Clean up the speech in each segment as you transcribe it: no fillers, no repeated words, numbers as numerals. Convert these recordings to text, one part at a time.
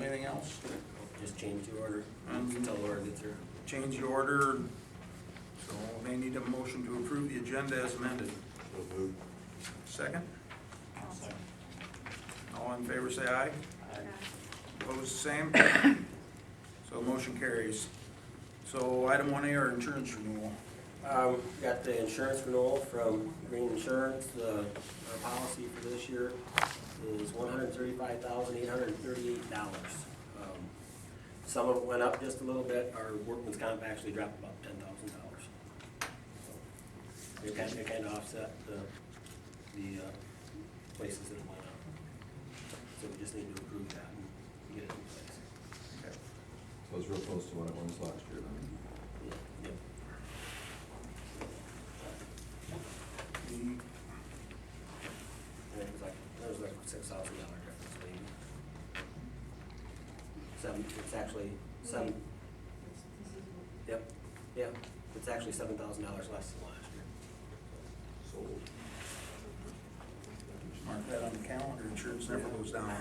Anything else? Just change the order And- until Laura gets her. Change the order, so may need a motion to approve the agenda as amended. Second? All in favor say aye. Opposed, same. So motion carries. So item 1A, our insurance renewal. Got the insurance renewal from Green Insurance. Our policy for this year is $135,838. Some of it went up just a little bit. Our workman's comp actually dropped about $10,000. So it kind of offset the places that it went up. So we just need to approve that and get it in place. Okay. So it's real close to what it was last year then. Yep. And that was like $6,000 difference maybe. It's actually seven. Yep, it's actually $7,000 less than last year. Sold. Mark that on the calendar, insurance never goes down.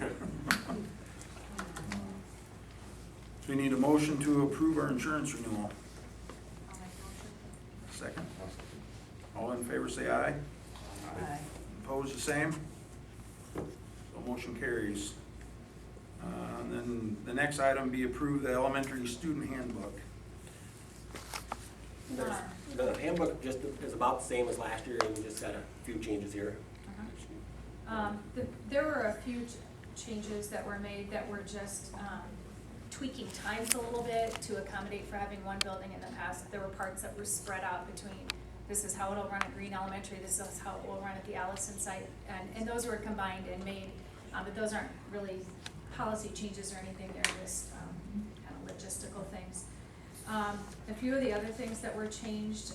So we need a motion to approve our insurance renewal. Second? All in favor say aye. Aye. Opposed, the same? So motion carries. And then the next item be approve the elementary student handbook. The handbook just is about the same as last year, and we just got a few changes here. There were a few changes that were made that were just tweaking times a little bit to accommodate for having one building in the past. There were parts that were spread out between, this is how it'll run at Green Elementary, this is how it will run at the Allison site, and those were combined and made, but those aren't really policy changes or anything, they're just kind of logistical things. A few of the other things that were changed,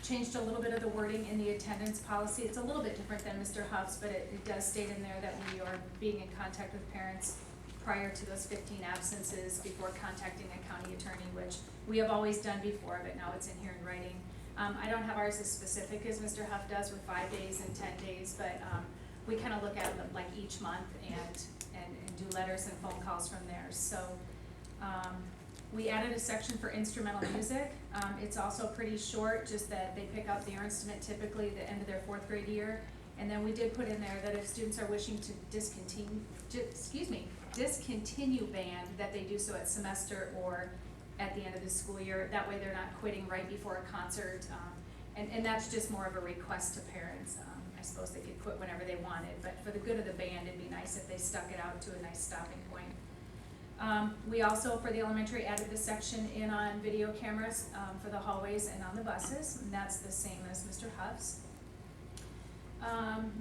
changed a little bit of the wording in the attendance policy. It's a little bit different than Mr. Huff's, but it does state in there that we are being in contact with parents prior to those 15 absences before contacting a county attorney, which we have always done before, but now it's in here in writing. I don't have ours as specific as Mr. Huff does with 5 days and 10 days, but we kind of look at them like each month and do letters and phone calls from there. So we added a section for instrumental music. It's also pretty short, just that they pick up their instrument typically at the end of their 4th grade year. And then we did put in there that if students are wishing to discontinue band, that they do so at semester or at the end of the school year. That way they're not quitting right before a concert. And that's just more of a request to parents. I suppose they could quit whenever they wanted, but for the good of the band, it'd be nice if they stuck it out to a nice stopping point. We also, for the elementary, added the section in on video cameras for the hallways and on the buses, and that's the same as Mr. Huff's.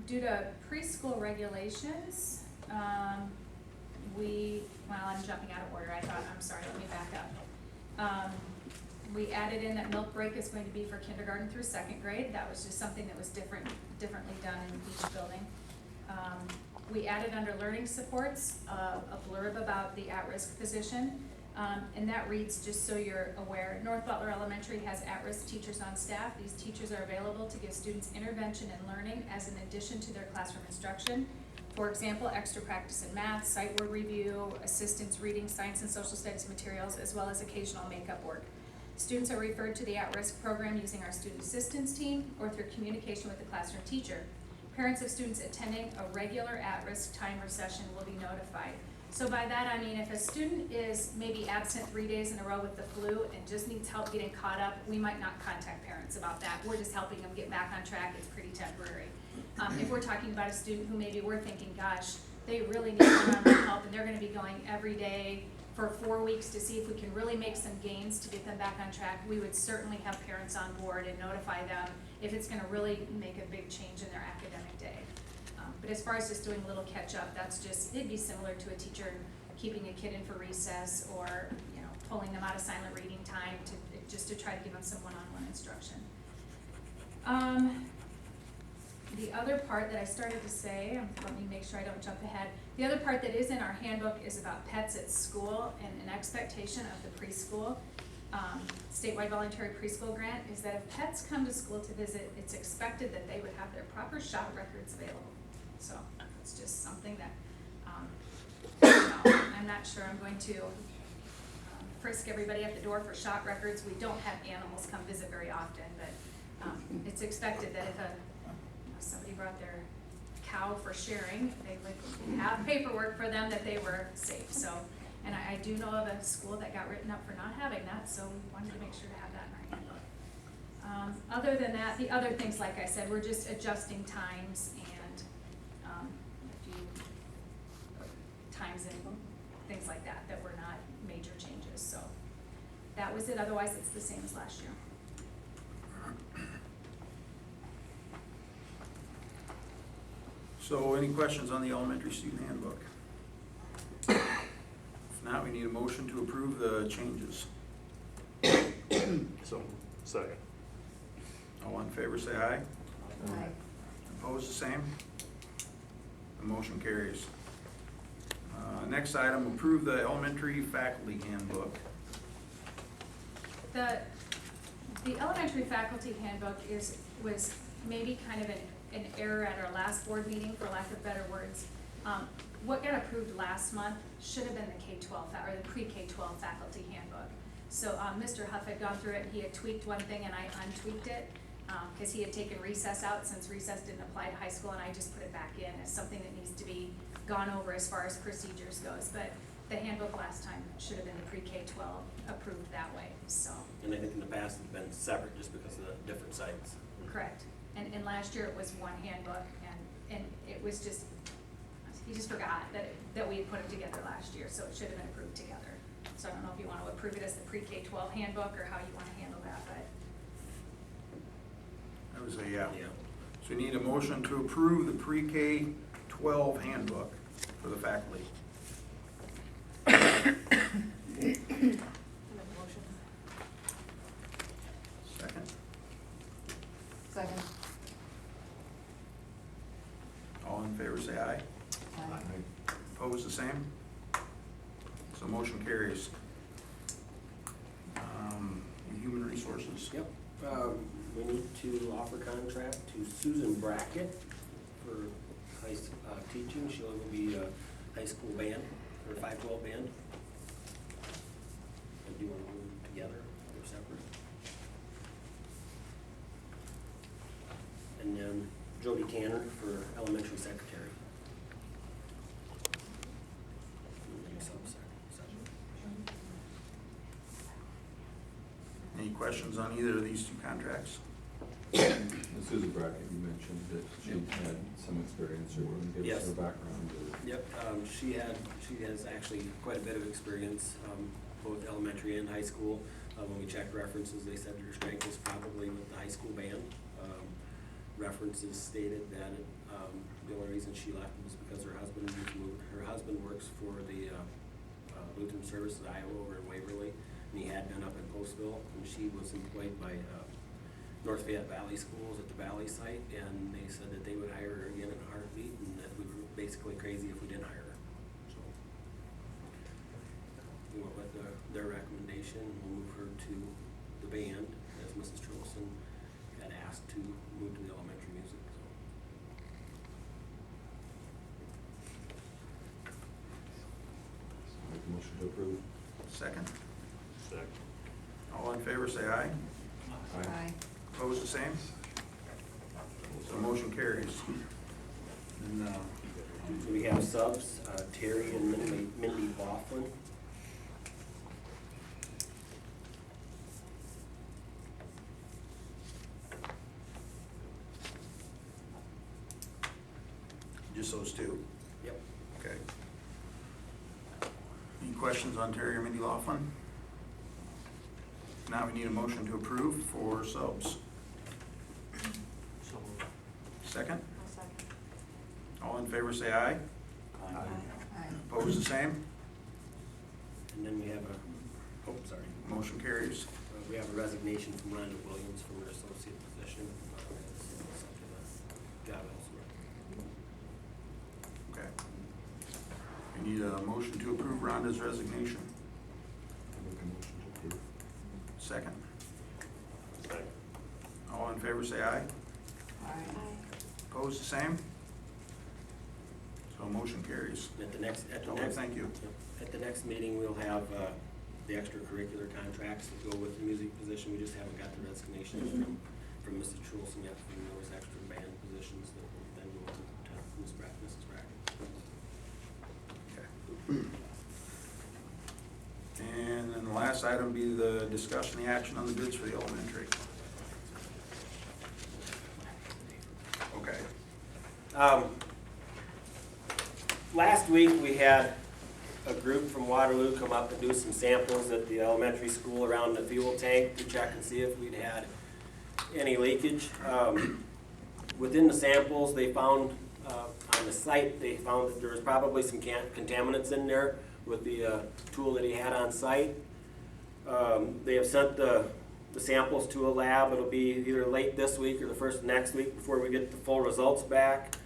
Due to preschool regulations, I'm jumping out of order. I'm sorry, let me back up. We added in that milk break is going to be for kindergarten through 2nd grade. That was just something that was differently done in each building. We added under learning supports a blurb about the at-risk position, and that reads, just so you're aware, North Butler Elementary has at-risk teachers on staff. These teachers are available to give students intervention and learning as an addition to their classroom instruction. For example, extra practice in math, sight word review, assistance reading, science and social studies materials, as well as occasional makeup work. Students are referred to the at-risk program using our student assistance team or through communication with the classroom teacher. Parents of students attending a regular at-risk timer session will be notified. So by that I mean if a student is maybe absent 3 days in a row with the flu and just needs help getting caught up, we might not contact parents about that. We're just helping them get back on track. It's pretty temporary. If we're talking about a student who maybe we're thinking, gosh, they really need one-on-one help and they're going to be going every day for 4 weeks to see if we can really make some gains to get them back on track, we would certainly have parents on board and notify them if it's going to really make a big change in their academic day. But as far as just doing a little catch-up, it'd be similar to a teacher keeping a kid in for recess or pulling them out of silent reading time just to try to give them some one-on-one instruction. The other part that I started to say, let me make sure I don't jump ahead. The other part that is in our handbook is about pets at school, and an expectation of the preschool, statewide voluntary preschool grant is that if pets come to school to visit, it's expected that they would have their proper shop records available. So it's just something that not sure I'm going to frisk everybody at the door for shot records. We don't have animals come visit very often, but it's expected that if somebody brought their cow for sharing, they would have paperwork for them that they were safe. So, and I do know of a school that got written up for not having that, so we wanted to make sure to have that in our handbook. Other than that, the other things, like I said, we're just adjusting times and a few times and things like that, that were not major changes. So that was it. Otherwise, it's the same as last year. So any questions on the elementary student handbook? If not, we need a motion to approve the changes. So, second. All in favor, say aye. Aye. Opposed, the same? The motion carries. Next item, approve the elementary faculty handbook. The elementary faculty handbook was maybe kind of an error at our last board meeting, for lack of better words. What got approved last month should have been the K-12, or the pre-K-12 faculty handbook. So Mr. Huff had gone through it, and he had tweaked one thing, and I untweaked it, because he had taken recess out, since recess didn't apply to high school, and I just put it back in as something that needs to be gone over as far as procedures goes. But the handbook last time should have been the pre-K-12 approved that way, so. And I think in the past it's been separate just because of the different sites. Correct. And last year it was one handbook, and it was just, he just forgot that we had put them together last year, so it should have been approved together. So I don't know if you want to approve it as the pre-K-12 handbook, or how you want to handle that, but. That was a yeah. Yeah. So we need a motion to approve the pre-K-12 handbook for the faculty. Second. Second. All in favor, say aye. Aye. Opposed, the same? So motion carries. Human resources. Yep. We need to offer contract to Susan Brackett for teaching. She'll be a high school band, or 512 band. And do you want to move together or separate? And then Jody Tanner for elementary secretary. Any questions on either of these two contracts? Susan Brackett, you mentioned that she had some experience, or want to give us Yes. her background? Yep, she has actually quite a bit of experience, both elementary and high school. When we checked references, they said her strength is probably with the high school band. References stated that the only reason she left was because her husband moved. Her husband works for the Lutheran Services Iowa over in Waverly, and he had been up in Postville, and she was employed by North Fayette Valley Schools at the Valley site, and they said that they would hire her again in a heartbeat, and that we were basically crazy if we didn't hire her. So we went with their recommendation. We'll move her to the band, as Mrs. Trilson had asked to move to the elementary music. Make a motion to approve. Second. Second. All in favor, say aye. Aye. Opposed, the same? So motion carries. And, So we have subs, Terry and Mindy Laughlin. just those two? Yep. Okay. Any questions on Terry or Mindy Laughlin? Now we need a motion to approve for subs. So moved. Second? I'll second. All in favor, say aye. Aye. Opposed, the same? And then we have a, oh, sorry. Motion carries. We have a resignation from Rhonda Williams from her associate position. Job elsewhere. Okay. We need a motion to approve Rhonda's resignation. Make a motion to approve. Second. Second. All in favor, say aye. Aye. Opposed, the same? So So motion carries. At the next, Okay, thank you. At the next meeting, we'll have, the extracurricular contracts that go with the music position. We just haven't got the resignations from Mrs. Trulson yet from those extra band positions that will then go to Mrs. Brackett. Okay. And then the last item be the discussion, the action on the bids for the elementary. Okay. Last week, we had a group from Waterloo come up and do some samples at the elementary school around the fuel tank to check and see if we'd had any leakage. Within the samples, they found, on the site, they found that there was probably some contaminants in there with the tool that he had on site. They have sent the samples to a lab. It'll be either late this week or the first next week before we get the full results back.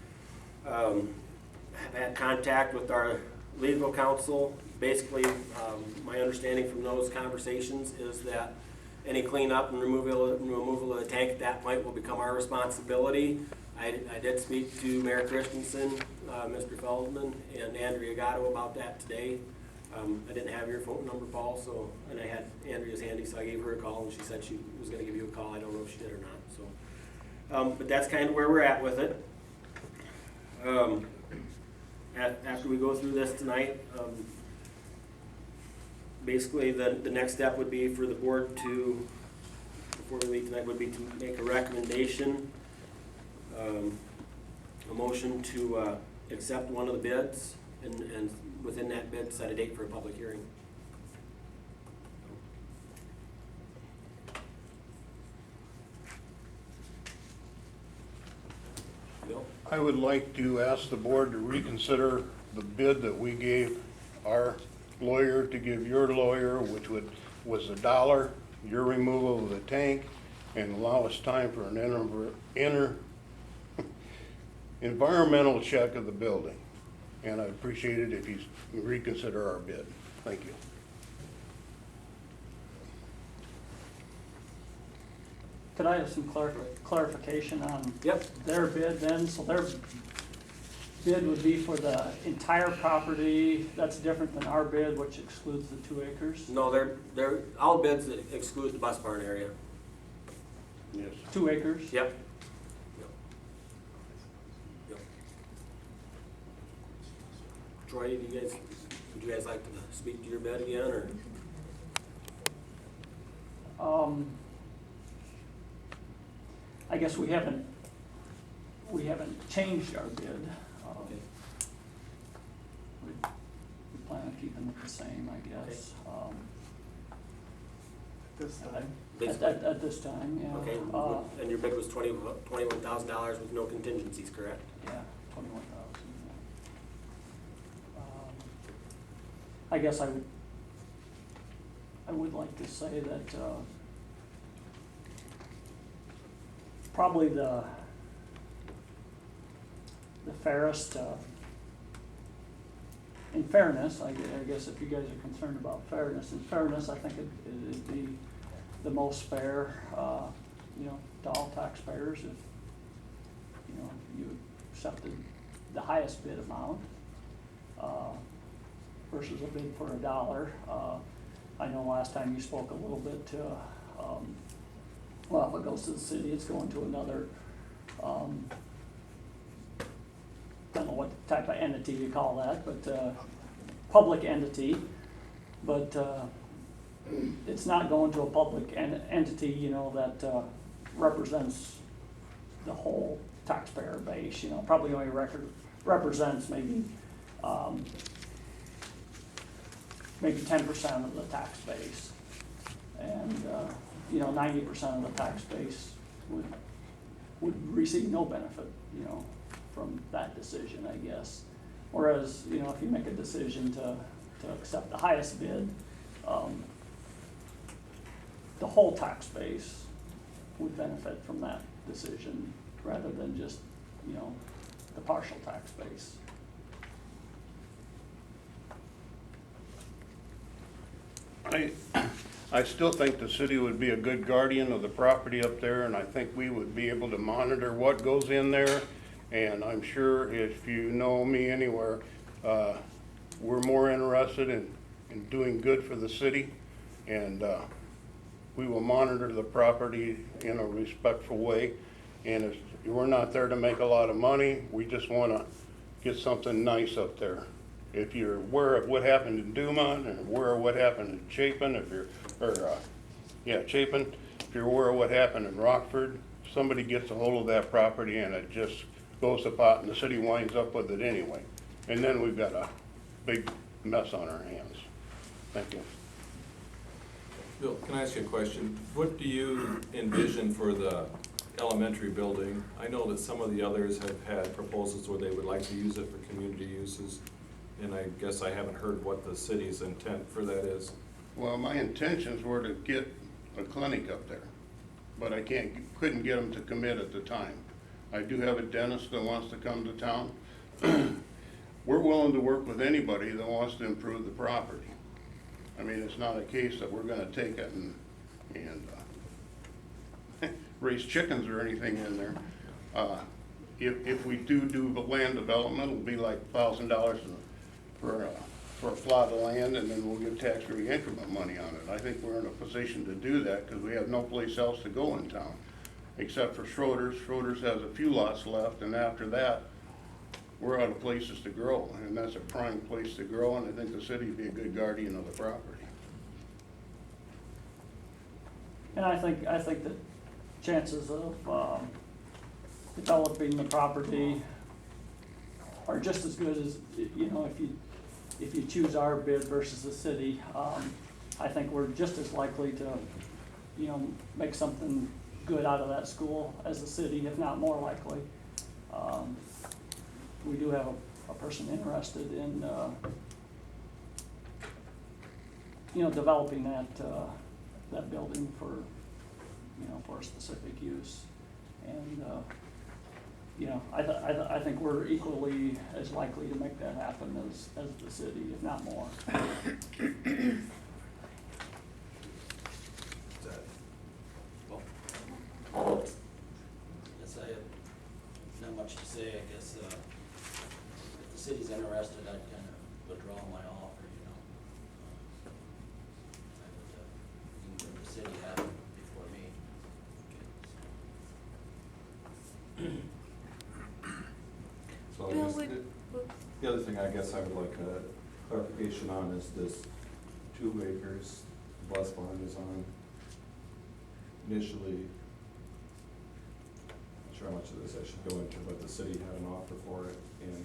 I've had contact with our legal counsel. Basically, my understanding from those conversations is that any cleanup and removal of the tank at that point will become our responsibility. I did speak to Mayor Christensen, Mr. Feldman, and Andrea Gatto about that today. I didn't have your phone number, Paul, so, and I had Andrea's handy, so I gave her a call, and she said she was gonna give you a call. I don't know if she did or not, so. But that's kind of where we're at with it. After we go through this tonight, basically the next step would be for the board to, before we leave tonight, would be to make a recommendation, a motion to accept one of the bids, and within that bid, set a date for a public hearing. Bill? I would like to ask the board to reconsider the bid that we gave our lawyer to give your lawyer, which was $1, your removal of the tank, and allow us time for an environmental check of the building. And I'd appreciate it if you reconsider our bid. Thank you. Could I have some clarification on Yep. their bid then? So their bid would be for the entire property. That's different than our bid, which excludes the 2 acres. No, they're all bids that exclude the bus barn area. Yes. 2 acres? Yep. Troy, would you guys like to speak to your bid again, or? I guess we haven't changed our bid. Okay. We plan on keeping it the same, I guess. At this time, yeah. Okay, and your bid was $21,000 with no contingencies, correct? Yeah, 21,000. I guess I would like to say that probably the fairest, in fairness, I guess if you guys are concerned about fairness, I think it'd be the most fair, to all taxpayers if, you accepted the highest bid amount versus a bid for $1. I know last time you spoke a little bit to, well, if it goes to the city, it's going to another, I don't know what type of entity you call that, but public entity. But it's not going to a public entity, that represents the whole taxpayer base. Probably only represents maybe 10% of the tax base, and 90% of the tax base would receive no benefit, from that decision, I guess. Whereas, if you make a decision to accept the highest bid, the whole tax base would benefit from that decision rather than just, the partial tax base. I still think the city would be a good guardian of the property up there, and I think we would be able to monitor what goes in there And I'm sure if you know me anywhere, we're more interested in doing good for the city, and we will monitor the property in a respectful way. And if we're not there to make a lot of money, we just want to get something nice up there. If you're aware of what happened in Dumont, and aware of what happened in Chapin, Chapin, if you're aware of what happened in Rockford, somebody gets a hold of that property and it just goes to pot, and the city winds up with it anyway. And then we've got a big mess on our hands. Thank you. Bill, can I ask you a question? What do you envision for the elementary building? I know that some of the others have had proposals where they would like to use it for community uses, and I guess I haven't heard what the city's intent for that is. Well, my intentions were to get a clinic up there, but I couldn't get them to commit at the time. I do have a dentist that wants to come to town. We're willing to work with anybody that wants to improve the property. I mean, it's not a case that we're gonna take it and raise chickens or anything in there. If we do the land development, it'll be like $1,000 for a plot of land, and then we'll give tax-free increment money on it. I think we're in a position to do that because we have no place else to go in town, except for Schroeder's. Schroeder's has a few lots left, and after that, we're out of places to grow, and that's a prime place to grow, and I think the city would be a good guardian of the property. And I think that chances of developing the property are just as good as, you know, if you choose our bid versus the city. I think we're just as likely to, you know, make something good out of that school as the city, if not more likely. We do have a person interested in, you know, developing that building for, you know, for a specific use. And, you know, I think we're equally as likely to make that happen as the city, if not more. Well, guess I have not much to say, I guess, if the city's interested, I'd kind of withdraw my offer, you know. I would, let the city have it before me. So I Bill, guess would- the other thing I guess I would like a clarification on is this 2 acres bus barn is on initially. Not sure how much of this I should go into, but the city had an offer for it, and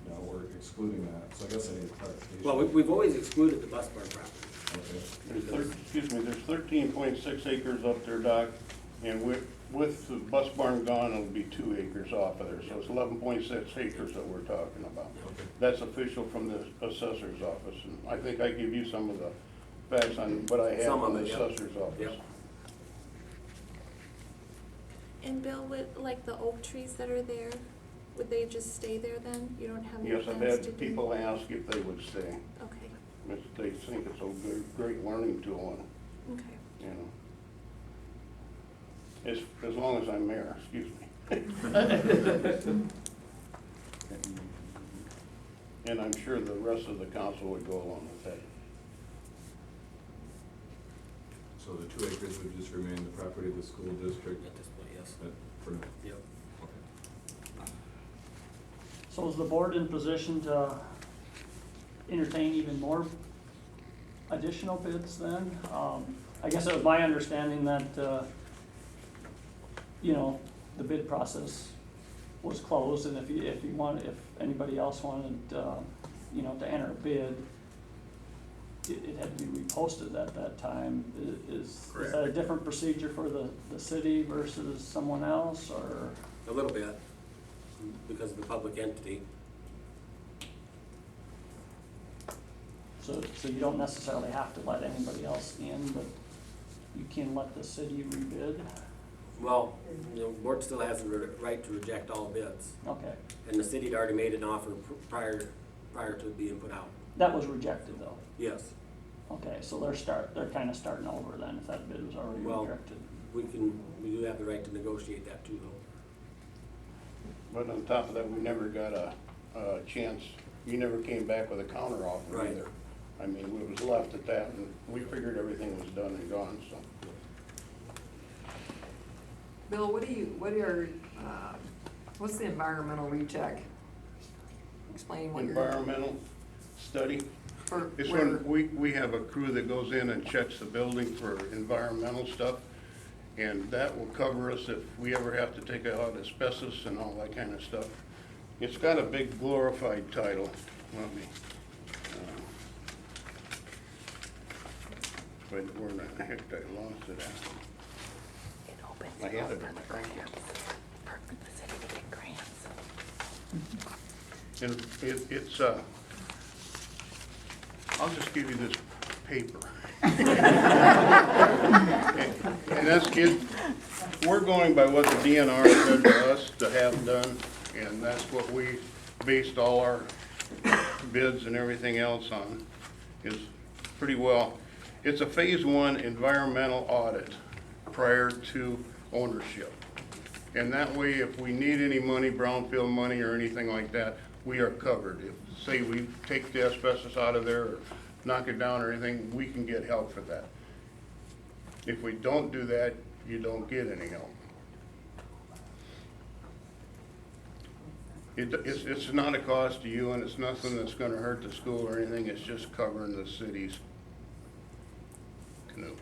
now we're excluding that, so I guess I need clarification. Well, we've always excluded the bus barn property. Okay. There's 13.6 acres up there, Doc, and with the bus barn gone, it'll be 2 acres off of there, so it's 11.6 acres that we're talking about. Okay. That's official from the assessor's office, and I think I give you some of the facts on what I have Some of from the it, yep. assessor's office. Yep. And Bill, would, like the oak trees that are there, would they just stay there then? You don't have any Yes, I've plans to had do? people ask if they would stay. Okay, They think it's a great learning tool, and, okay. you know. As long as I'm mayor, excuse me. And I'm sure the rest of the council would go along with that. So the 2 acres would just remain the property of the school district? At this point, yes. For now. Yep. Okay. So is the board in position to entertain even more additional bids then? I guess it was my understanding that, you know, the bid process was closed, and if anybody else wanted, you know, to enter a bid, it had to be reposted at that time. Is that a different procedure for the city versus someone else, or? A little bit, because of the public entity. So you don't necessarily have to let anybody else in, but you can let the city rebid? Well, the board still has the right to reject all bids, Okay, and the city had already made an offer prior to it being put out. that was rejected though. Yes, Okay, so they're kind of starting over then if that bid was already Well- rejected. we do have the right to negotiate that too, though. But on top of that, we never got a chance, you never came back with a counter offer Right. either. I mean, it was left at that, and we figured everything was done and gone, so. Bill, what's the environmental recheck? Explain what you're. Environmental study, For it's where, when we have a crew that goes in and checks the building for environmental stuff, and that will cover us if we ever have to take out asbestos and all that kind of stuff. It's got a big glorified title. Let me, where in the heck did I lost it at? I had it in my phone. And it's, I'll just give you this paper. And that's it, we're going by what the DNR said to us to have done, and that's what we based all our bids and everything else on, is pretty well. It's a phase 1 environmental audit prior to ownership. And that way, if we need any money, brownfield money or anything like that, we are covered. If, say, we take the asbestos out of there or knock it down or anything, we can get help for that. If we don't do that, you don't get any help. It's not a cost to you, and it's nothing that's gonna hurt the school or anything, it's just covering the city's canoe.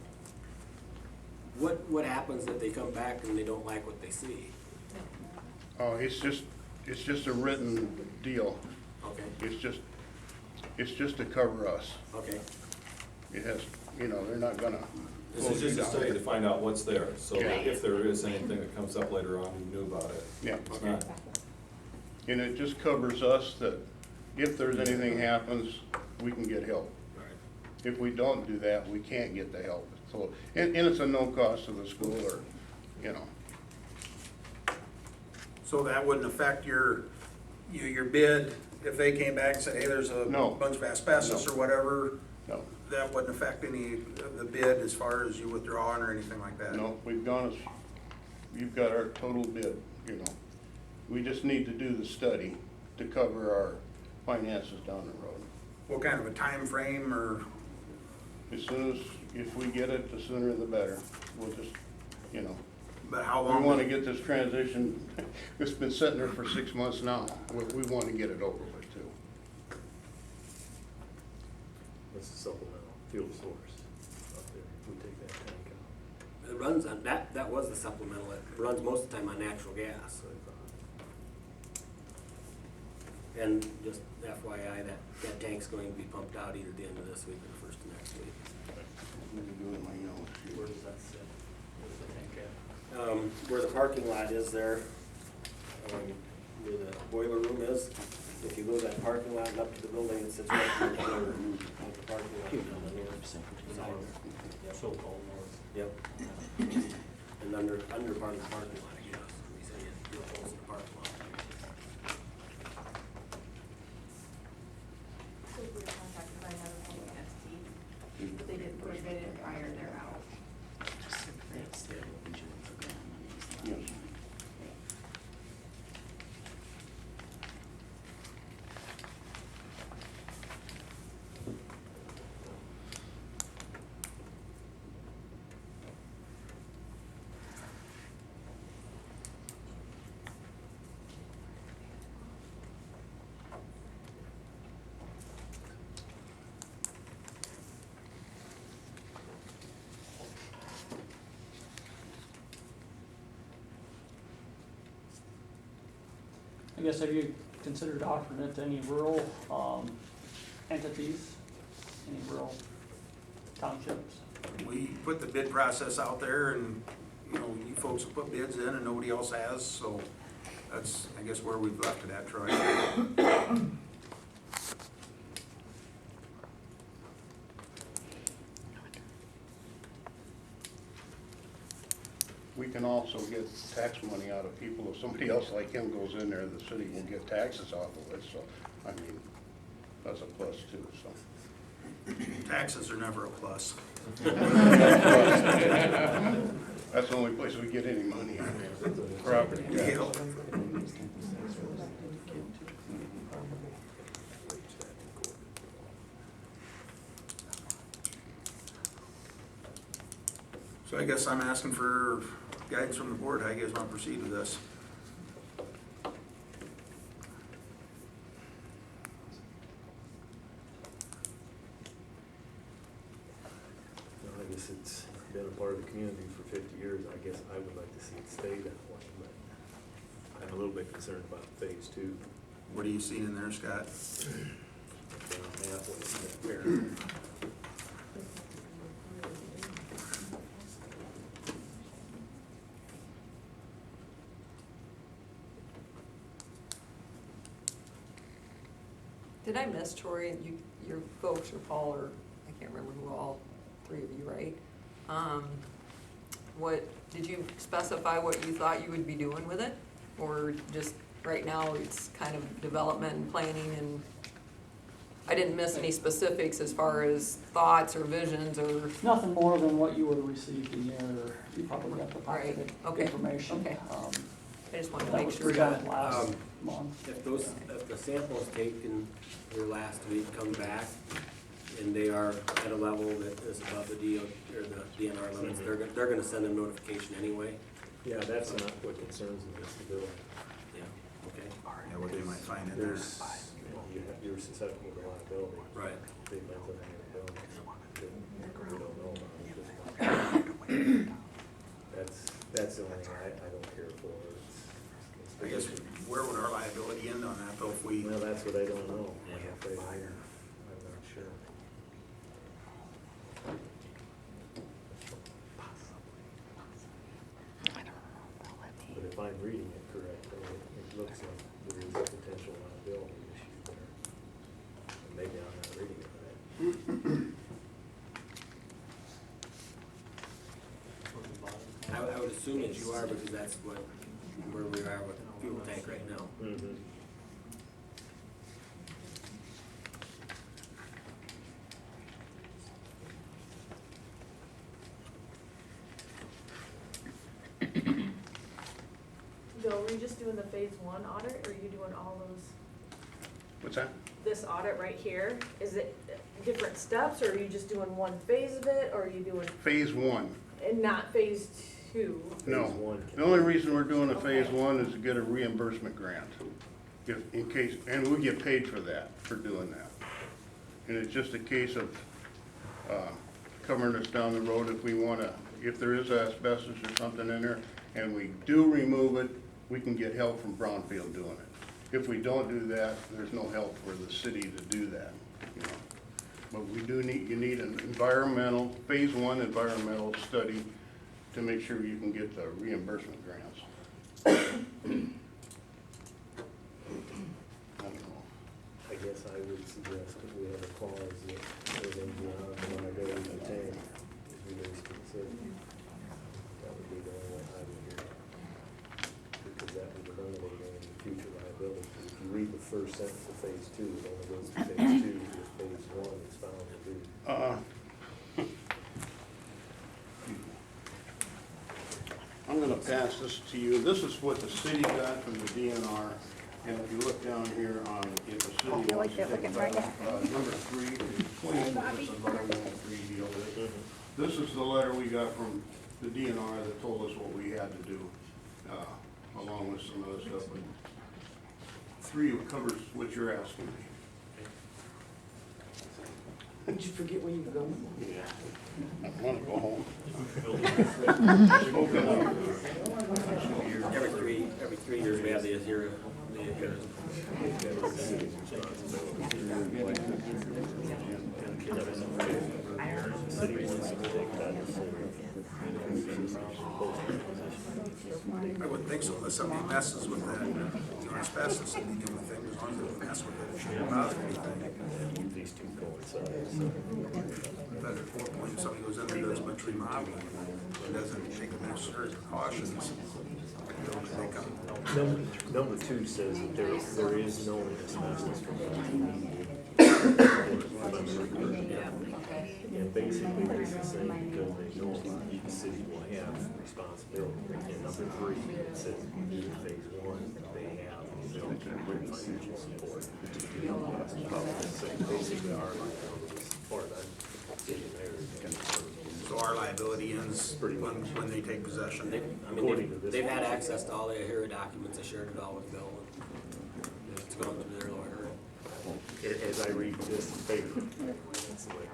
What happens if they come back and they don't like what they see? Oh, it's just a written deal. Okay, It's just to cover us. okay. It has, they're not gonna. This is just a study to find out what's there, so Yeah. if there is anything that comes up later on, you knew about it. Yeah, It's not, and it just covers us that if there's anything happens, we can get help. Right. If we don't do that, we can't get the help. So, and it's a no cost to the school or, So that wouldn't affect your bid if they came back and said, hey, there's a No. bunch of asbestos or whatever? no, That wouldn't affect any of the bid as far as you withdrawing or anything like that? no, you've got our total bid, We just need to do the study to cover our finances down the road. What kind of a time frame or, As soon as, if we get it, the sooner the better. We'll just, but how we long? want to get this transition, it's been sitting there for 6 months now. We want to get it over with too. That's a supplemental fuel source up there. We take that tank out. It runs on, that was the supplemental, it runs most of the time on natural gas. So I thought, And just FYI, that tank's going to be pumped out either the end of this week or the first of next week. Let me do it in my notes here. where does that sit? Where's the tank at? Where the parking lot is there, where the boiler room is, if you go to that parking lot and up to the building, it sits right in the corner of the parking lot. On the north side. So-called north. Yep. And under part of the parking lot, I guess, we say it, real close to the parking lot. so we were contacted by another public entity, but they didn't prior, they're out. Yes. I guess, have you considered offering it to any rural, entities, any rural townships? We put the bid process out there and, you folks have put bids in and nobody else has, so that's, I guess, where we've left it at, Troy. We can also get tax money out of people. If somebody else like him goes in there, the city will get taxes off of it, so, that's a plus too, so. Taxes are never a plus. That's the only place we get any money on property tax. Yeah. So I guess I'm asking for guidance from the board, how you guys want to proceed with this? Well, I guess it's been a part of the community for 50 years. I guess I would like to see it stay that way, but I'm a little bit concerned about phase two. What are you seeing in there, Scott? Down halfway. Did I miss, Troy, your folks or Paul or, I can't remember who, all three of you, right? Did you specify what you thought you would be doing with it? Or just, right now, it's kind of development and planning and, I didn't miss any specifics as far as thoughts or visions or, Nothing more than what you would have received in your, you probably got the Right, pocketed okay, information. okay. I just wanted to That make was sure. presented last month. If the samples taken here last week come back and they are at a level that is above the DO, or the DNR limits, they're gonna send a notification anyway. Yeah, that's not what concerns me, it's the bill. Yeah, okay. Yeah, what they might find in there. There's, you're susceptible to liability. Right. They might put in a bill that we don't know about at this point. That's the only thing I don't care for. I guess, where would our liability end on that, though, if we, Well, that's what I don't know. Yeah. I'm afraid I'm not sure. But if I'm reading it correctly, it looks like there is a potential liability issue there. And maybe I'm not reading it right. I would assume that you are, because that's where we are with the fuel tank right now. Mm-hmm. Bill, were you just doing the phase one audit, or are you doing all those, What's that? this audit right here? Is it different steps, or are you just doing one phase of it, or are you doing, Phase one. and not phase two? No. Phase one can- The only reason we're doing a phase Okay. one is to get a reimbursement grant. In case, and we get paid for that, for doing that. And it's just a case of covering us down the road if we wanna, if there is asbestos or something in there, and we do remove it, we can get help from Brownfield doing it. If we don't do that, there's no help for the city to do that, you know. But we do need, you need an environmental, phase one environmental study to make sure you can get the reimbursement grants. I don't know. I guess I would suggest that we have a clause that goes in beyond the liability of the tank, if you guys consider. That would be the only way I would do it. Because that would eliminate any future liability. If you read the first sentence of phase two, it only goes to phase two, if phase one is found to be. I'm gonna pass this to you. This is what the city got from the DNR. And if you look down here on, if the city wants to take back, number 3, please, this is letter 103 deal with it. This is the letter we got from the DNR that told us what we had to do, along with some other stuff. But 3 covers what you're asking me. Did you forget where you were going? Yeah. I wanna go home. Every three years, we have the zero. I wouldn't think so, unless somebody messes with that, asbestos, and begin with things, as long as they don't mess with it, it shouldn't bother anything. These two coincide. But at what point somebody goes in there, does much remodeling, and doesn't take the necessary precautions, they come. Number 2 says that there is no asbestos. And basically, this is saying because they know each city will have responsibility. And number three, it says in phase one, they have, they'll keep financial support. So basically, our liability is part of that getting there. So our liability ends when they take possession. According to this They've had one. access to all the HERA documents, I shared it all with Bill. And it's gone to their lawyer. As I read this paper, that's the way I.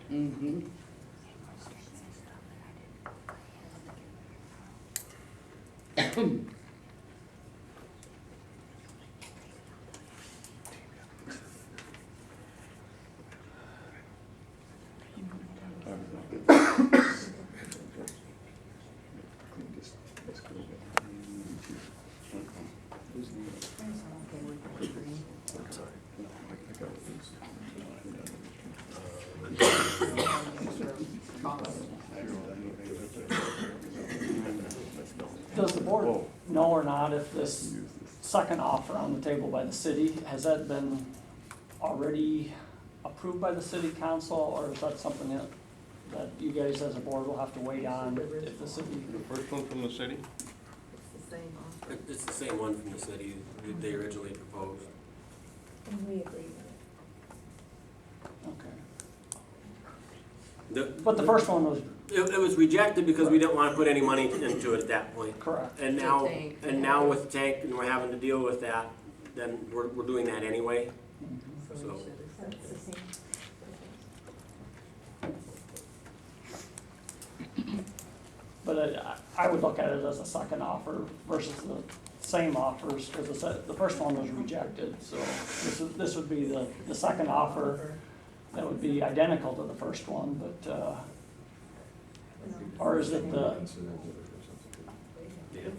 Mm-hmm. Does the board know or not if this second offer on the table by the city, has that been already approved by the city council, or is that something that you guys as a board will have to wait on if the city? The first one from the city? It's the same one from the city that they originally proposed. And we agree with Okay. But the first one was It was rejected because we didn't want to put any money into it at that point. correct. And The now, tank. and now with the tank and we're having to deal with that, then we're doing that anyway, so. That's the same. But I would look at it as a second offer versus the same offers, because the first one was rejected. So this would be the second offer that would be identical to the first one, but, or is it the, It's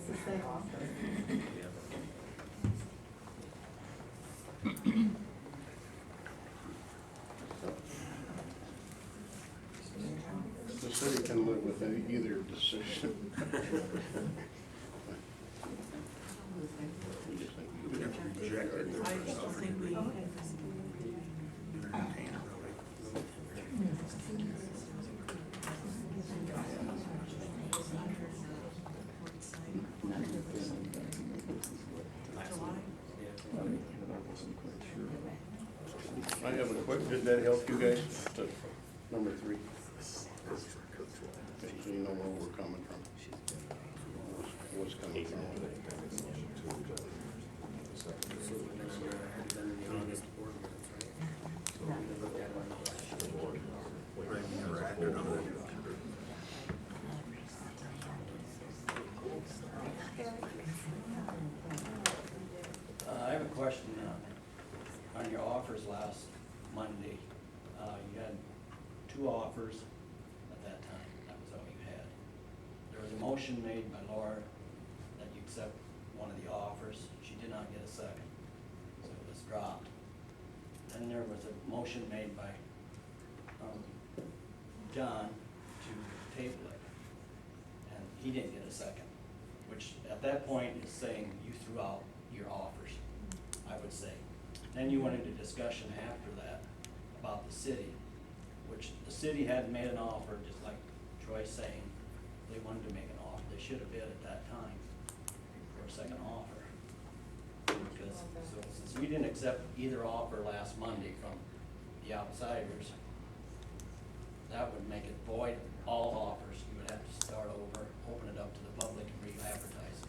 the same offer. The city can live with either decision. We have to reject it. I don't think we. Entertain it, really. I have a quick, did that help you guys? Number three. So you know where we're coming from. What's coming from. Right, we never acted on it. I have a question on your offers last Monday. You had two offers at that time, that was all you had. There was a motion made by Laura that you accept one of the offers. She did not get a second, so it was dropped. Then there was a motion made by John to table it, and he didn't get a second, which at that point is saying you threw out your offers, I would say. Then you went into discussion after that about the city, which the city hadn't made an offer, just like Troy's saying. They wanted to make an offer, they should have bid at that time for a second offer. Because, so since we didn't accept either offer last Monday from the outsiders, that would make it void all offers. You would have to start over, open it up to the public and re-advertise.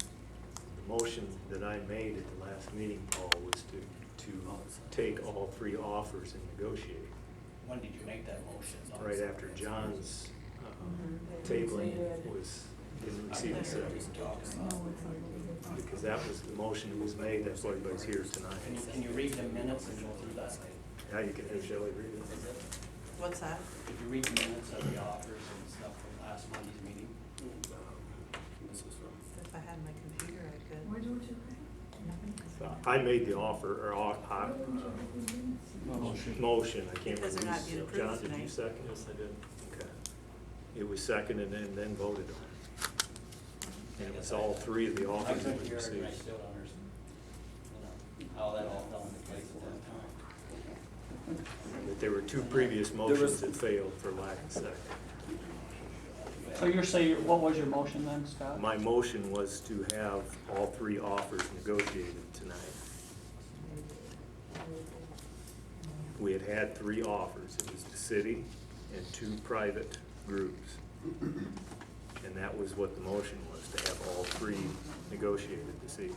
The motion that I made at the last meeting, Paul, was to take all three offers and negotiate. When did you make that motion? Right after John's tabling was, see the second, Just talks. because that was, the motion was made, that's why everybody's here tonight. Can you read the minutes and go through that? Now you can have Shelley read it. What's that? If you read the minutes of the offers and stuff from last Monday's meeting. This is from. If I had my computer, I could. I made the offer, or, motion, I can't remember. Because they're not being approved John, did you tonight. second? Yes, I did. Okay. It was seconded and then voted on. And it was all three of the I offers that couldn't we hear it and I received. still don't understand, how that all fell into place at that time. But there were two previous motions that failed for lack of second. So you're saying, what was your motion then, Scott? My motion was to have all three offers negotiated tonight. We had had three offers. It was the city and two private groups. And that was what the motion was, to have all three negotiated this evening.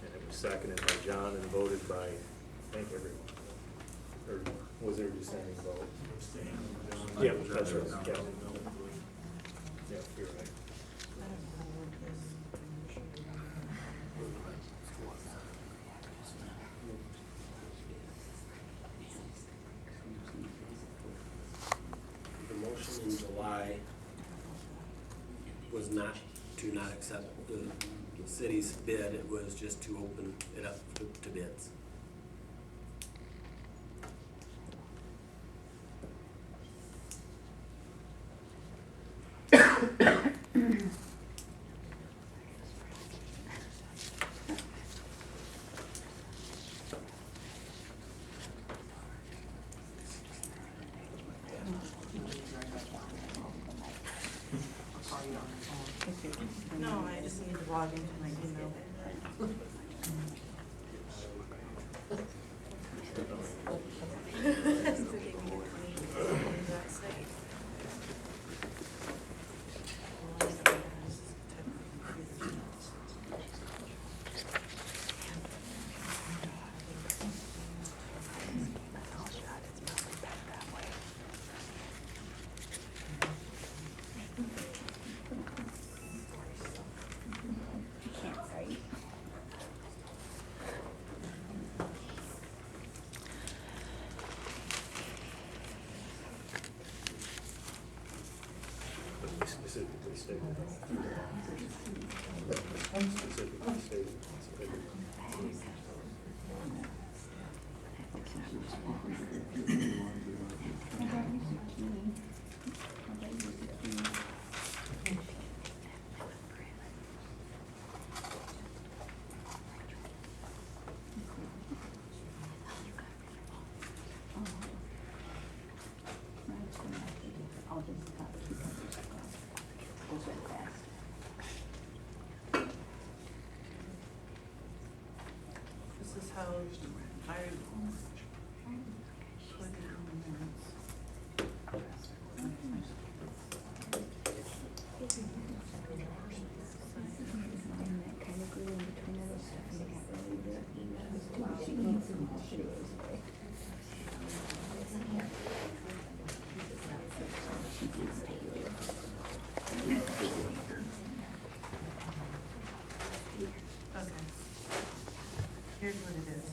And it was seconded by John and voted by, I think, everyone. Or was there a dissenting vote? Yeah, that's right. Yeah. Yeah, you're right. The motion in July was not to not accept the city's bid, it was just to open it up to bids. No, I just need to log into my email. Specifically stated. Specifically stated. This is how I put it in the minutes. Okay. Here's what it is.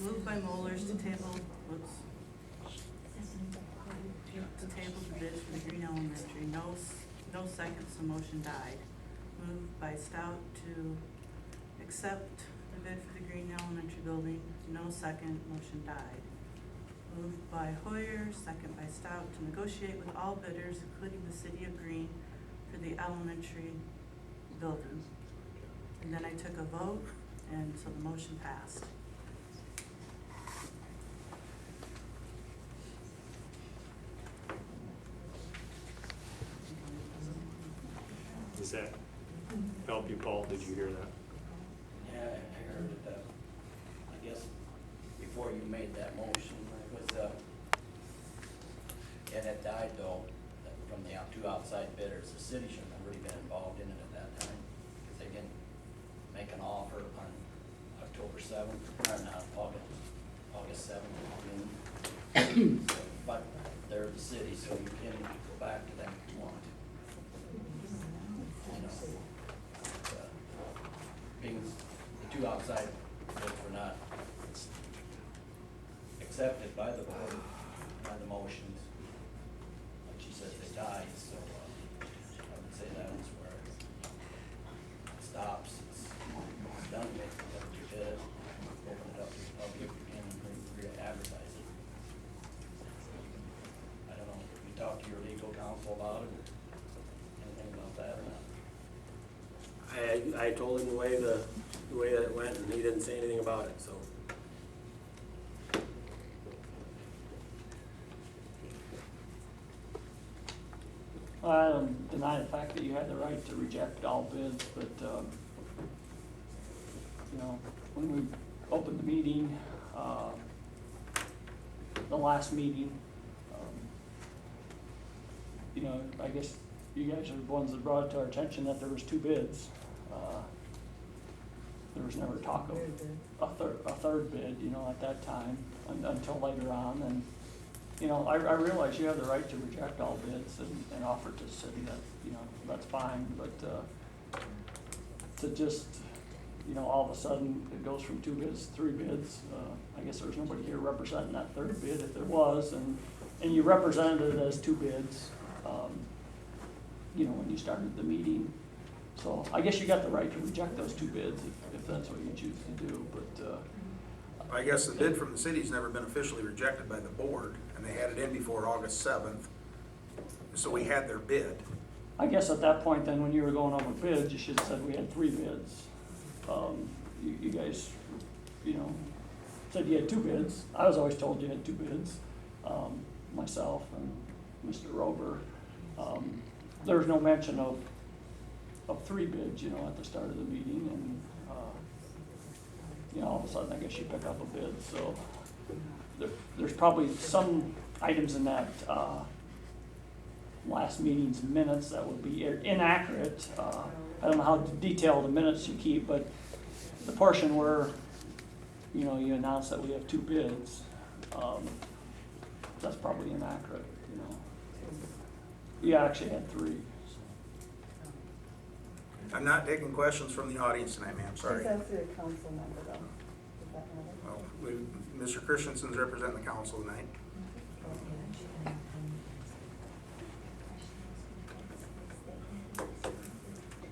Moved by Mollers to table, whoops. To table the bids for the Green Elementary, no second, so motion died. Moved by Stout to accept the bid for the Green Elementary building, no second, motion died. Moved by Hoyer, second by Stout, to negotiate with all bidders, including the city of Green, for the elementary building. And then I took a vote, and so the motion passed. Does that help you, Paul? Did you hear that? Yeah, I heard it, I guess, before you made that motion, it was, it had died though, from the two outside bidders. The city shouldn't have really been involved in it at that time, because they didn't make an offer on October 7th, or not, August 7th. So, but they're the city, so you can go back to them if you want. And two outside bids were not accepted by the board, by the motions. Like she says, they died, so I would say that is where it stops. It's done, make it up to bid, open it up to the public and re-advertise it. I don't know, if you talk to your legal counsel about it, or anything about that or not? I told him the way that it went, and he didn't say anything about it, so. I don't deny the fact that you had the right to reject all bids, but, you know, when we opened the meeting, the last meeting, you know, I guess you guys are the ones that brought it to our attention that there was two bids. There was never talk of a third bid, you know, at that time, until later on, and, you know, I realize you have the right to reject all bids and offer to the city, that, you know, that's fine, but, to just, you know, all of a sudden, it goes from two bids to three bids, I guess there's nobody here representing that third bid if there was, and you represented it as two bids, you know, when you started the meeting. So I guess you got the right to reject those two bids if that's what you choose to do, but, I guess the bid from the city's never been officially rejected by the board, and they had it in before August 7th, so we had their bid. I guess at that point then, when you were going over bids, you should have said we had three bids. You guys, you know, said you had two bids. I was always told you had two bids, myself and Mr. Rover. There was no mention of three bids, you know, at the start of the meeting, and, you know, all of a sudden, I guess you pick up a bid, so there's probably some items in that, last meeting's minutes that would be inaccurate. I don't know how detailed the minutes you keep, but the portion where, you know, you announce that we have two bids, that's probably inaccurate, you know. You actually had three. I'm not taking questions from the audience tonight, ma'am, sorry. It's actually a council member though. Does that matter? Well, Mr. Christensen's representing the council tonight.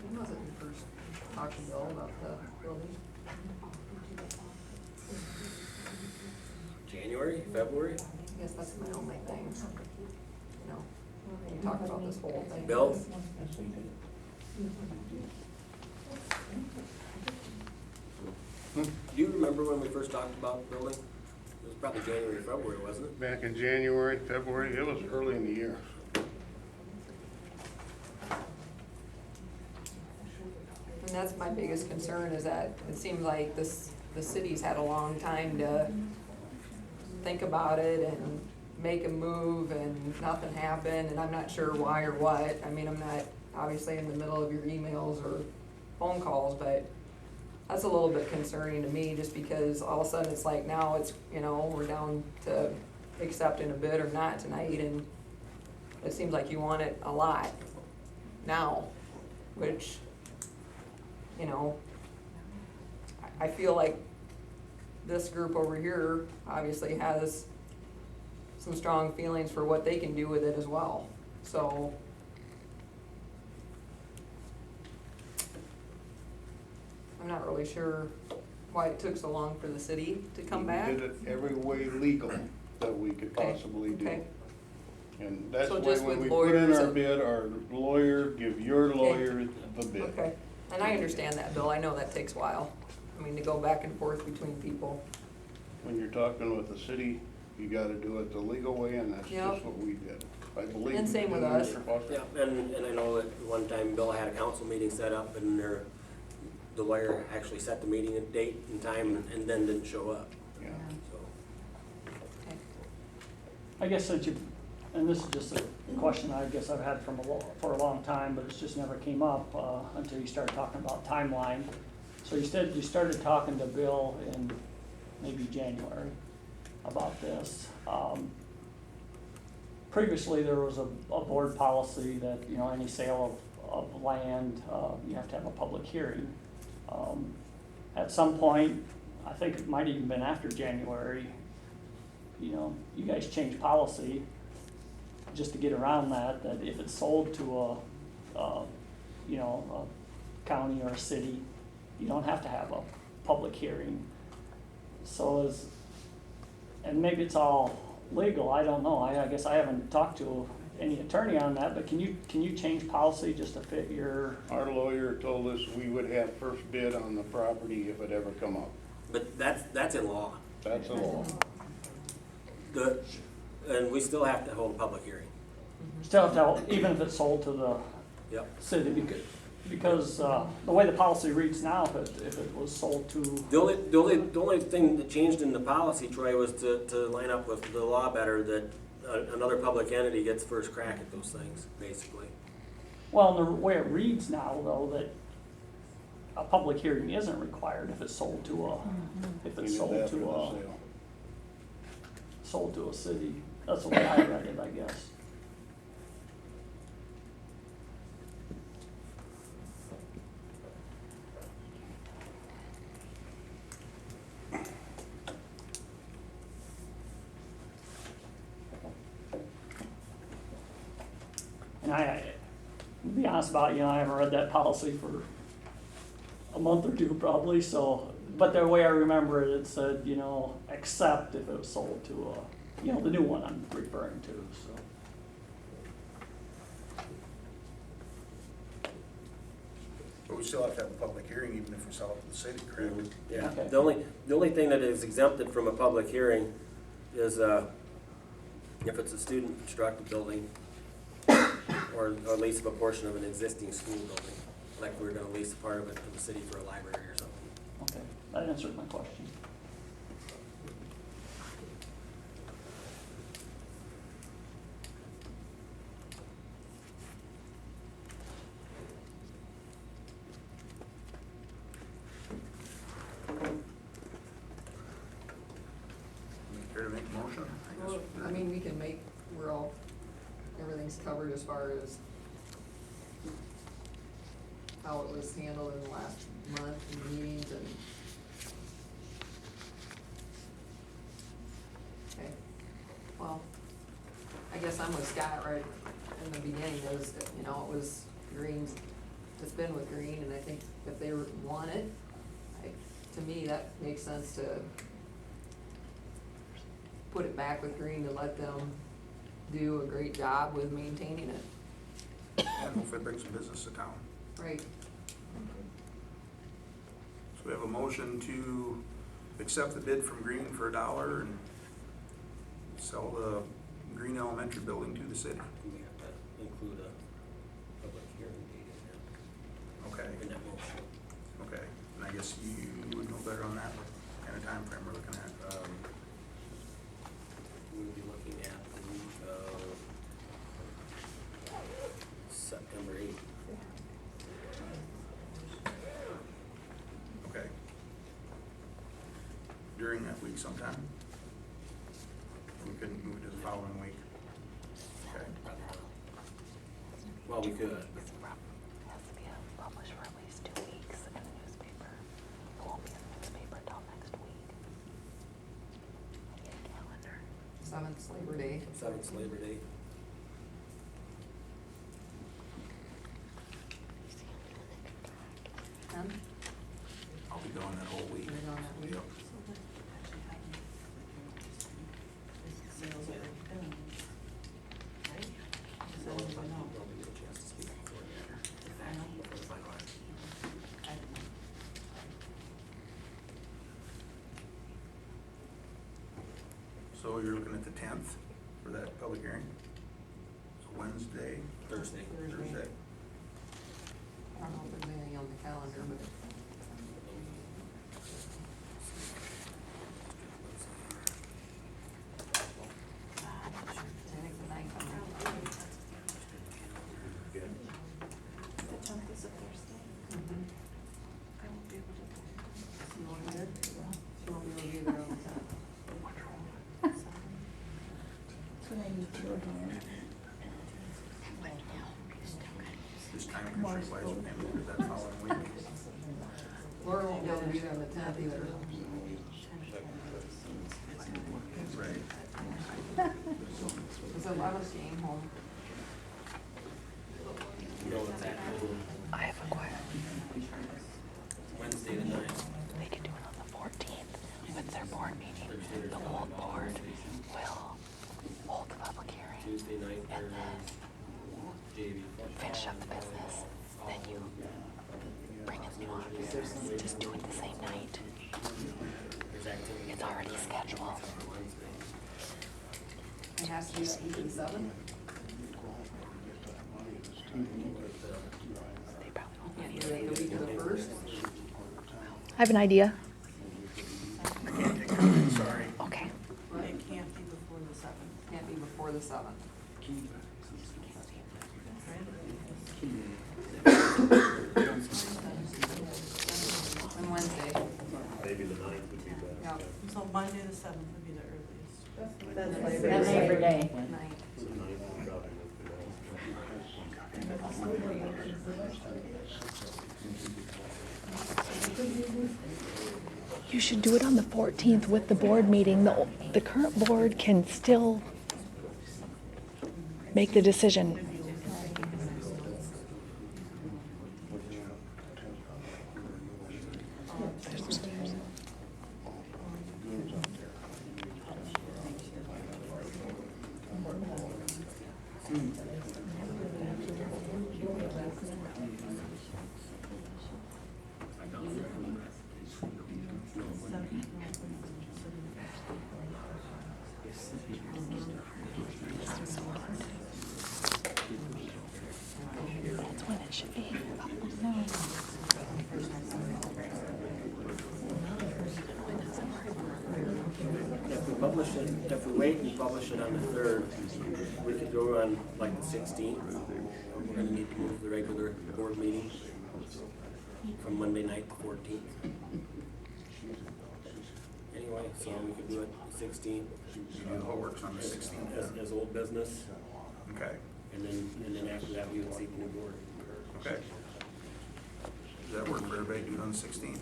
When was it you first talked to Bill about the building? January, February? I guess that's my only thing, you know, when you talk about this whole thing. Bill? Do you remember when we first talked about the building? It was probably January, February, wasn't it? Back in January, February, it was early in the year. And that's my biggest concern, is that it seems like the city's had a long time to think about it and make a move, and nothing happened, and I'm not sure why or what. I mean, I'm not obviously in the middle of your emails or phone calls, but that's a little bit concerning to me, just because all of a sudden it's like now it's, you know, we're down to accepting a bid or not tonight, and it seems like you want it a lot now, which, you know, I feel like this group over here obviously has some strong feelings for what they can do with it as well, so. I'm not really sure why it took so long for the city to come back. We did it every way legal that we could Okay, possibly do. okay. And that's So why just when with we put in lawyers our and- bid, our lawyer, give your lawyer the bid. Okay, and I understand that, Bill, I know that takes a while, I mean, to go back and forth between people. When you're talking with the city, you gotta do it the legal way, and that's Yep. just what we did. I believe. And same we with did, us. Mr. Foster. Yeah, and I know that one time Bill had a council meeting set up, and the lawyer actually set the meeting date and time and then didn't show up, Yeah. so. Okay. I guess since you, and this is just a question I guess I've had for a long time, but it's just never came up, until you started talking about timeline. So you said you started talking to Bill in maybe January about this. Previously, there was a board policy that, you know, any sale of land, you have to have a public hearing. at some point, I think it might even been after January, you know, you guys changed policy just to get around that, that if it's sold to you know, a county or a city, you don't have to have a public hearing. So is, and maybe it's all legal, I don't know, I guess I haven't talked to any attorney on that, but can you change policy just to fit your, Our lawyer told us we would have first bid on the property if it ever come up. But that's in law. That's a law. And we still have to hold a public hearing. still have to, even if it's sold to the Yep. city, because the way the policy reads now, if it was sold to, The only thing that changed in the policy, Troy, was to line up with the law better, that another public entity gets first crack at those things, basically. well, and the way it reads now, though, that a public hearing isn't required if it's sold to a, if it's Even sold after to the a, sale. sold to a city. That's the way I read it, I guess. And to be honest about it, you know, I haven't read that policy for a month or two probably, so, but the way I remember it, it said, you know, except if it was sold to a, you know, the new one I'm referring to, so. But we still have to have a public hearing even if we sell it to the city, correct? Yeah, Okay. the only thing that is exempted from a public hearing is, if it's a student-constructed building, or lease of a portion of an existing school building, like we're gonna lease a part of it to the city for a library or something. Okay, that answered my question. Care to make a motion? I guess. Well, I mean, we can make, everything's covered as far as how it was handled in the last month in meetings and. Okay, well, I guess I'm with Scott right in the beginning, is, you know, it was Green's, it's been with Green, and I think if they want it, to me, that makes sense to put it back with Green to let them do a great job with maintaining it. And hopefully it brings some business to town. Right. So we have a motion to accept the bid from Green for $1 and sell the Green Elementary building to the city. We have to include a public hearing date in Okay, that motion. okay. And I guess you would know better on that, what kind of time frame we're looking at. We would be looking at the week of September 8th. Okay. During that week sometime? We couldn't move it to the following week? Okay. Well, we could. Has to be published for at least 2 weeks in the newspaper. It won't be in the newspaper until next week. I need a calendar. 7th's Labor Day. 7th's Labor Day. And I'll be gone that whole week. You're gone that week. Yep. Sales already done. Right? So, I don't know. Probably get a chance to speak before the I know. before the final act. I don't know. So you're looking at the 10th for that public hearing? So Wednesday, Thursday. Thursday? I don't know if there's anything on the calendar, but I think the 9th. The 10th is a Thursday. I won't be able to. You won't be there? You won't be able to be there on the 10th. That's what I need to work on. This time constraint wise, we can't move it that following week. Laura won't be able to be there on the tenth either. It's a Lotus game home. No, it's actually I have a question. Wednesday the 9th. They could do it on the 14th with their board meeting. The whole board will hold the public hearing, Tuesday night, and then JV. finish up the business. Then you bring in new officers. Just do it the same night. There's activity. It's already scheduled. It has to be the 8th and 7th. They probably won't Can't let do it the week of the 1st. I have an idea. Sorry. Okay. It can't be before the seventh. Can't be before the 7th. And Wednesday. Maybe the ninth would be best. Yeah. So Monday the seventh would be the earliest. That's Labor Day. Ninth. So the ninth would probably look the best. You should do it on the 14th with the board meeting. The current board can still make the decision. That's when it should be. If we wait and publish it on the 3rd, we could go on like the 16th. We're gonna need to move the regular board meeting from Monday night to 14th. Anyway, so we could do it 16th You do the whole works on the 16th. as old business, Okay, and then after that, we would seek new board. okay. Does that work for everybody? Do it on the 16th?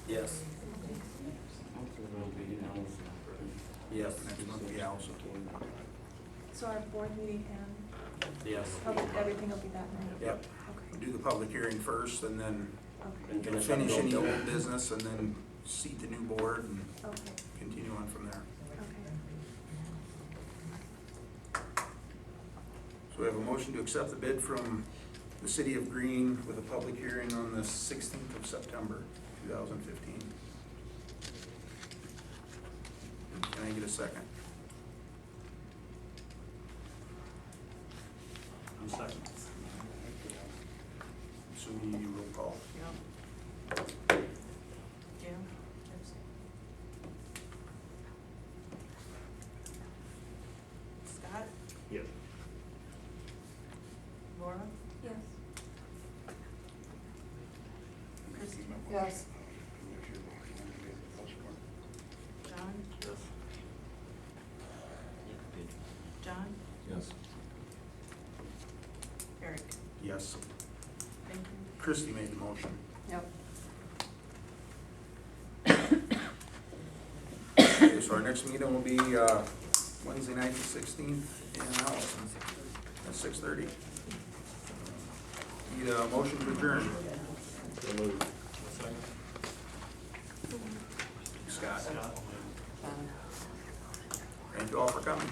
Yes. Yes. Next month, yeah, also. So our board meeting and Yes. everything will be that night? Yep. Do the public hearing first and then And finish any old business and then seat the new board and Okay, continue on from there. okay. So we have a motion to accept the bid from the City of Green with a public hearing on the 16th of September, 2015. Can I get a second? Second. So we need a roll call. Jim? Scott? Yes. Laura? Yes. Christie? Yes. John? Yes. John? Yes. Eric? Yes. Thank you. Christie made the motion. Yep. Okay, so our next meeting will be Wednesday night, the 16th, in Allison at 6:30. Need a motion to adjourn. So moved. Scott. Thank you all for coming.